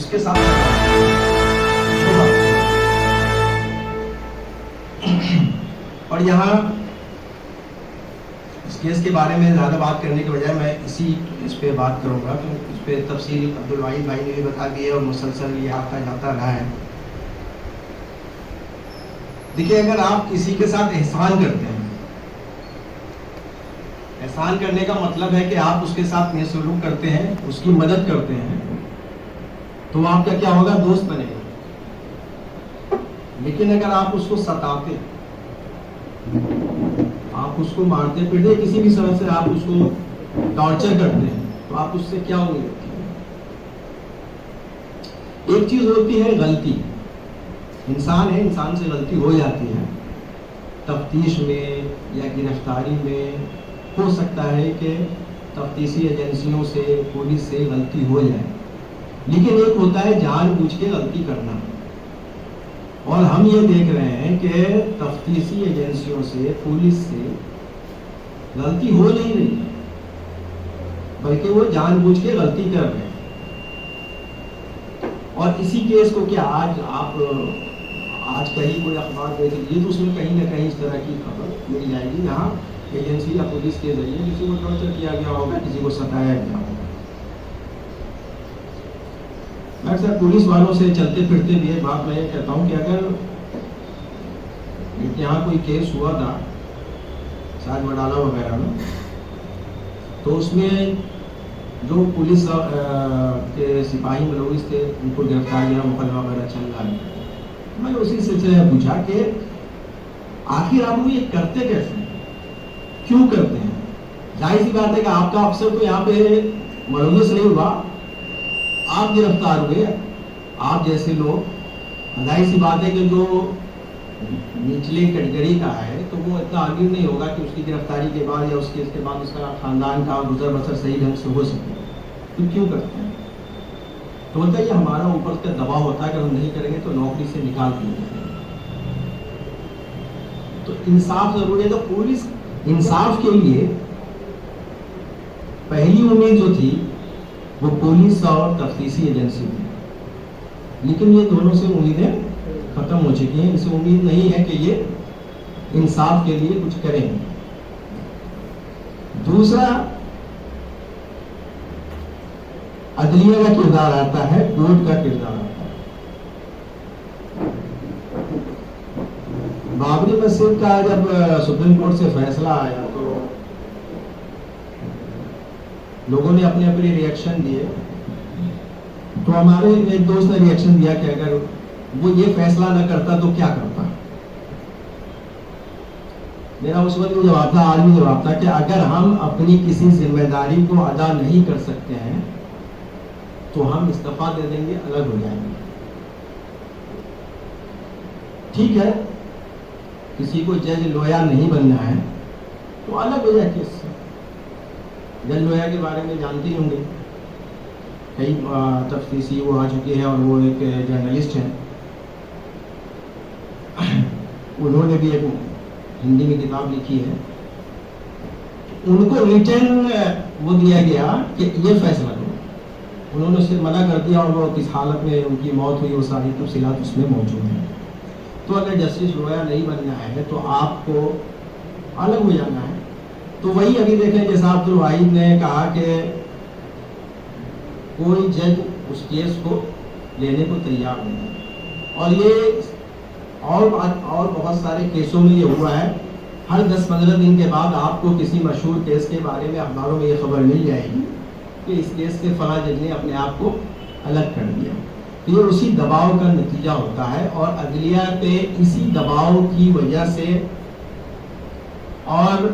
اس کے ساتھ اور یہاں اس کیس کے بارے میں زیادہ بات کرنے کے بجائے میں اس پہ بات کروں گا، تو اس پہ تفصیل عبدالواحد بھائی نے بھی بتا دی ہے اور مسلسل یہ آتا جاتا رہا ہے۔ دیکھیے، اگر آپ کسی کے ساتھ احسان کرتے ہیں، احسان کرنے کا مطلب ہے کہ آپ اس کے ساتھ نیک سلوک کرتے ہیں، اس کی مدد کرتے ہیں، تو وہ آپ کا کیا ہوگا؟ دوست بنے گا۔ لیکن اگر آپ اس کو ستاتے، آپ اس کو مارتے پیٹتے، کسی بھی طرح سے آپ اس کو ٹارچر کرتے ہیں، تو آپ اس سے کیا امید رکھتے ہیں؟ ایک چیز ہوتی ہے غلطی، انسان ہے، انسان سے غلطی ہو جاتی ہے، تفتیش میں یا گرفتاری میں ہو سکتا ہے کہ تفتیشی ایجنسیوں سے، پولیس سے غلطی ہو جائے، لیکن ایک ہوتا ہے جان بوجھ کے غلطی کرنا، اور ہم یہ دیکھ رہے ہیں کہ تفتیشی ایجنسیوں سے، پولیس سے غلطی ہو نہیں رہی، بلکہ وہ جان بوجھ کے غلطی کر رہے ہیں۔ اور اسی کیس کو کیا آج کہیں کوئی اخبار دیکھ لیجیے تو اس میں کہیں نہ کہیں اس طرح کی خبر مل جائے گی، یہاں ایجنسی یا پولیس کے ذریعے کسی کو ٹارچر کیا گیا ہوگا، کسی کو ستایا گیا ہوگا۔ میں اکثر پولیس والوں سے چلتے پھرتے بھی ایک بات میں یہ کہتا ہوں کہ اگر یہاں کوئی کیس ہوا تھا شاید وڈالہ وغیرہ میں، تو اس میں جو پولیس کے سپاہی ملوث تھے ان کو گرفتار کیا، مقدمہ وغیرہ چل رہا ہے، میں نے اسی سلسلے میں پوچھا کہ آخر آپ یہ کرتے کیسے ہیں، کیوں کرتے ہیں؟ ظاہر سی بات ہے کہ آپ کا افسر تو یہاں پہ ملوث نہیں ہوا، آپ گرفتار ہوئے، آپ جیسے لوگ، ظاہر سی بات ہے کہ جو نچلے کیٹیگری کا ہے تو وہ اتنا عامل نہیں ہوگا کہ اس کی گرفتاری کے بعد یا اس کیس کے بعد اس کا خاندان کا گزر بسر صحیح ڈھنگ سے ہو سکے، تو کیوں کرتے ہیں؟ تو بولتا ہے یہ ہمارا اوپر کا دباؤ ہوتا ہے کہ ہم نہیں کریں گے تو نوکری سے نکال دیا جائے گا۔ تو انصاف ضروری ہے، تو پولیس انصاف کے لیے پہلی امید جو تھی وہ پولیس اور تفتیشی ایجنسی تھی، لیکن یہ دونوں سے امیدیں ختم ہو چکی ہیں، اسے امید نہیں ہے کہ یہ انصاف کے لیے کچھ کریں گے۔ دوسرا عدلیہ کا کردار آتا ہے، کورٹ کا کردار آتا ہے۔ بابری مسجد کا جب سپریم کورٹ سے فیصلہ آیا تو لوگوں نے اپنے اپنے ریئیکشن دیے، تو ہمارے ایک دوست نے ریئیکشن دیا کہ اگر وہ یہ فیصلہ نہ کرتا تو کیا کرتا؟ میرا اس وقت بھی جواب تھا، آج بھی جواب تھا کہ اگر ہم اپنی کسی ذمہ داری کو ادا نہیں کر سکتے ہیں تو ہم استعفیٰ دے دیں گے، الگ ہو جائیں گے۔ ٹھیک ہے، کسی کو جج لویا نہیں بننا ہے تو الگ ہو جائے کیس سے۔ جج لویا کے بارے میں جانتے ہوں گے، کئی تفتیشی وہ آ چکے ہیں اور وہ ایک جرنلسٹ ہیں، انہوں نے بھی ایک ہندی میں کتاب لکھی ہے، ان کو ریٹرن وہ دیا گیا کہ یہ فیصلہ کرو، انہوں نے اسے منع کر دیا اور وہ کس حالت میں ان کی موت ہوئی وہ ساری تفصیلات اس میں موجود ہیں۔ تو اگر جسٹس لویا نہیں بننا ہے تو آپ کو الگ ہو جانا ہے۔ تو وہی ابھی دیکھیں جیسا عبدالواحد نے کہا کہ کوئی جج اس کیس کو لینے کو تیار نہیں ہے، اور یہ اور بہت سارے کیسوں میں یہ ہوا ہے، ہر 10-15 دن کے بعد آپ کو کسی مشہور کیس کے بارے میں اخباروں میں یہ خبر مل جائے گی کہ اس کیس سے فلاں جج نے اپنے آپ کو الگ کر دیا۔ یہ اسی دباؤ کا نتیجہ ہوتا ہے، اور عدلیہ پہ اسی دباؤ کی وجہ سے اور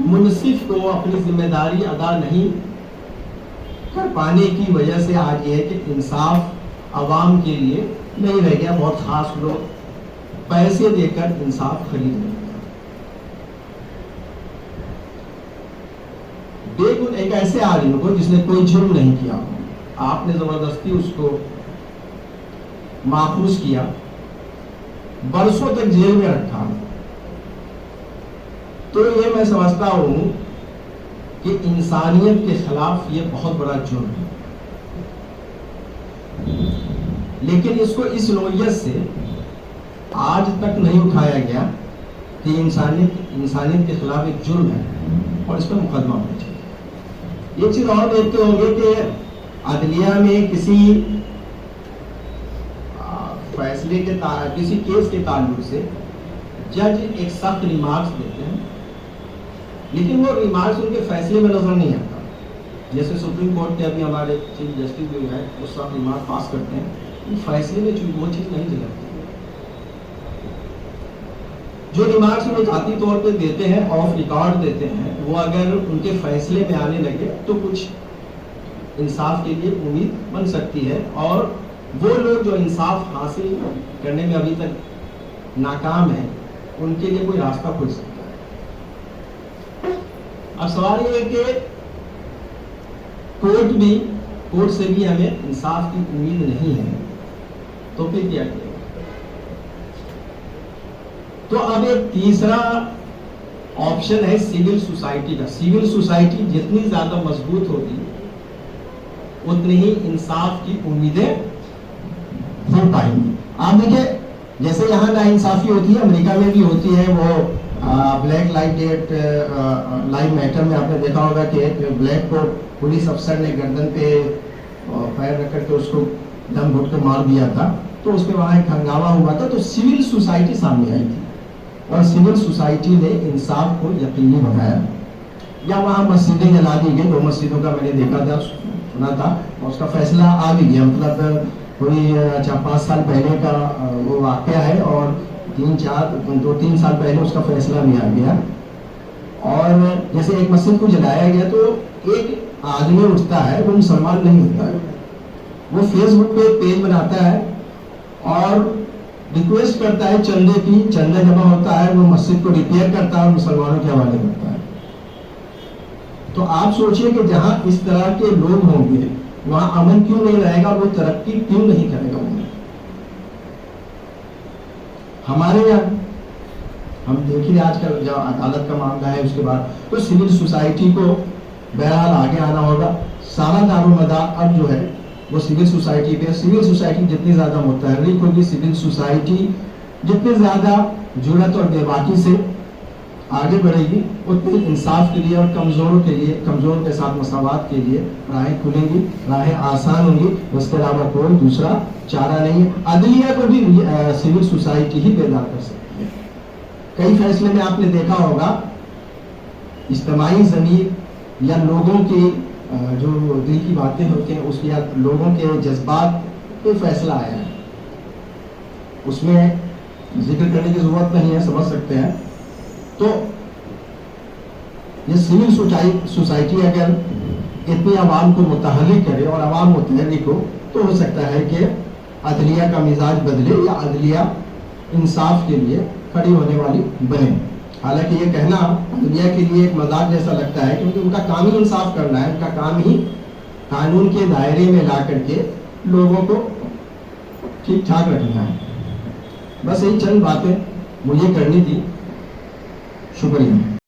منصف کو اپنی ذمہ داری ادا نہیں کر پانے کی وجہ سے آج یہ ہے کہ انصاف عوام کے لیے نہیں رہ گیا، بہت خاص لوگ پیسے دے کر انصاف خرید رہے ہیں۔ دیکھو ایک ایسے آدمی کو جس نے کوئی جرم نہیں کیا، آپ نے زبردستی اس کو محفوظ کیا، برسوں تک جیل میں رکھا، تو یہ میں سمجھتا ہوں کہ انسانیت کے خلاف یہ بہت بڑا جرم ہے۔ لیکن اس کو اس نوعیت سے آج تک نہیں اٹھایا گیا کہ انسانیت کے خلاف ایک جرم ہے اور اس پہ مقدمہ ہونا چاہیے۔ ایک چیز اور دیکھتے ہوں گے کہ عدلیہ میں کسی فیصلے کے کسی کیس کے تعلق سے جج ایک سخت ریمارکس دیتے ہیں، لیکن وہ ریمارکس ان کے فیصلے میں نظر نہیں آتا۔ جیسے سپریم کورٹ کے ابھی ہمارے چیف جسٹس جو ہے وہ سخت ریمارک پاس کرتے ہیں، فیصلے میں وہ چیز نہیں جھلکتی۔ جو ریمارکس وہ ذاتی طور پہ دیتے ہیں، آف ریکارڈ دیتے ہیں، وہ اگر ان کے فیصلے میں آنے لگے تو کچھ انصاف کے لیے امید بن سکتی ہے، اور وہ لوگ جو انصاف حاصل کرنے میں ابھی تک ناکام ہیں ان کے لیے کوئی راستہ کھل سکتا ہے۔ اب سوال یہ ہے کہ کورٹ سے بھی ہمیں انصاف کی امید نہیں ہے، تو پھر کیا کیا؟ تو اب ایک تیسرا آپشن ہے سول سوسائٹی کا۔ سول سوسائٹی جتنی زیادہ مضبوط ہوگی اتنی ہی انصاف کی امیدیں ہو پائیں گی۔ آپ دیکھیں جیسے یہاں نا انصافی ہوتی ہے، امریکہ میں بھی ہوتی ہے۔ وہ بلیک لائف میٹر میں آپ نے دیکھا ہوگا کہ ایک بلیک کو پولیس افسر نے گردن پہ پیر رکھ کر کے اس کو دم گھٹ کے مار دیا تھا، تو اس پہ وہاں ایک ہنگامہ ہوا تھا، تو سول سوسائٹی سامنے آئی تھی اور سول سوسائٹی نے انصاف کو یقینی بنایا۔ یا وہاں مسجدیں جلا دی گئی، 2 مسجدوں کا میں نے دیکھا تھا، سنا تھا، اور اس کا فیصلہ آ بھی گیا۔ مطلب کوئی 4-5 سال پہلے کا وہ واقعہ ہے، اور 2-3 سال پہلے اس کا فیصلہ بھی آ گیا۔ اور جیسے ایک مسجد کو جلایا گیا تو ایک آدمی اٹھتا ہے، وہ مسلمان نہیں ہوتا ہے، وہ فیس بک پہ ایک پیج بناتا ہے اور ریکویسٹ کرتا ہے چندے کی، چندہ جمع ہوتا ہے، وہ مسجد کو ریپیئر کرتا ہے اور مسلمانوں کے حوالے کرتا ہے۔ تو آپ سوچئے کہ جہاں اس طرح کے لوگ ہوں گے وہاں امن کیوں نہیں رہے گا، وہ ترقی کیوں نہیں کرے گا۔ ہمارے یہاں ہم دیکھیے آج کل جو عدالت کا معاملہ ہے، اس کے بعد تو سول سوسائٹی کو بہرحال آگے آنا ہوگا۔ سارا دار و مدار اب جو ہے وہ سول سوسائٹی پہ۔ سول سوسائٹی جتنی زیادہ متحرک ہوگی، سول سوسائٹی جتنی زیادہ جرأت اور بے باکی سے آگے بڑھے گی، اتنی انصاف کے لیے اور کمزوروں کے لیے، کمزور کے ساتھ مساوات کے لیے راہیں کھلیں گی، راہیں آسان ہوں گی۔ اس کے علاوہ کوئی دوسرا چارہ نہیں ہے۔ عدلیہ کو بھی سول سوسائٹی ہی بیدار کر سکتی ہے۔ کئی فیصلے میں آپ نے دیکھا ہوگا اجتماعی ضمیر یا لوگوں کی جو دل کی باتیں ہوتی ہیں، اس یا لوگوں کے جذبات پہ فیصلہ آیا ہے، اس میں ذکر کرنے کی ضرورت نہیں ہے، سمجھ سکتے ہیں۔ تو یہ سول سوسائٹی اگر اتنی عوام کو متحرک کرے اور عوام متحرک ہو تو ہو سکتا ہے کہ عدلیہ کا مزاج بدلے یا عدلیہ انصاف کے لیے کھڑی ہونے والی بنے۔ حالانکہ یہ کہنا عدلیہ کے لیے ایک مذاق جیسا لگتا ہے، کیونکہ ان کا کام ہی انصاف کرنا ہے، ان کا کام ہی قانون کے دائرے میں لا کر کے لوگوں کو ٹھیک ٹھاک رکھنا ہے۔ بس یہی چند باتیں مجھے کرنی تھی۔ شکریہ۔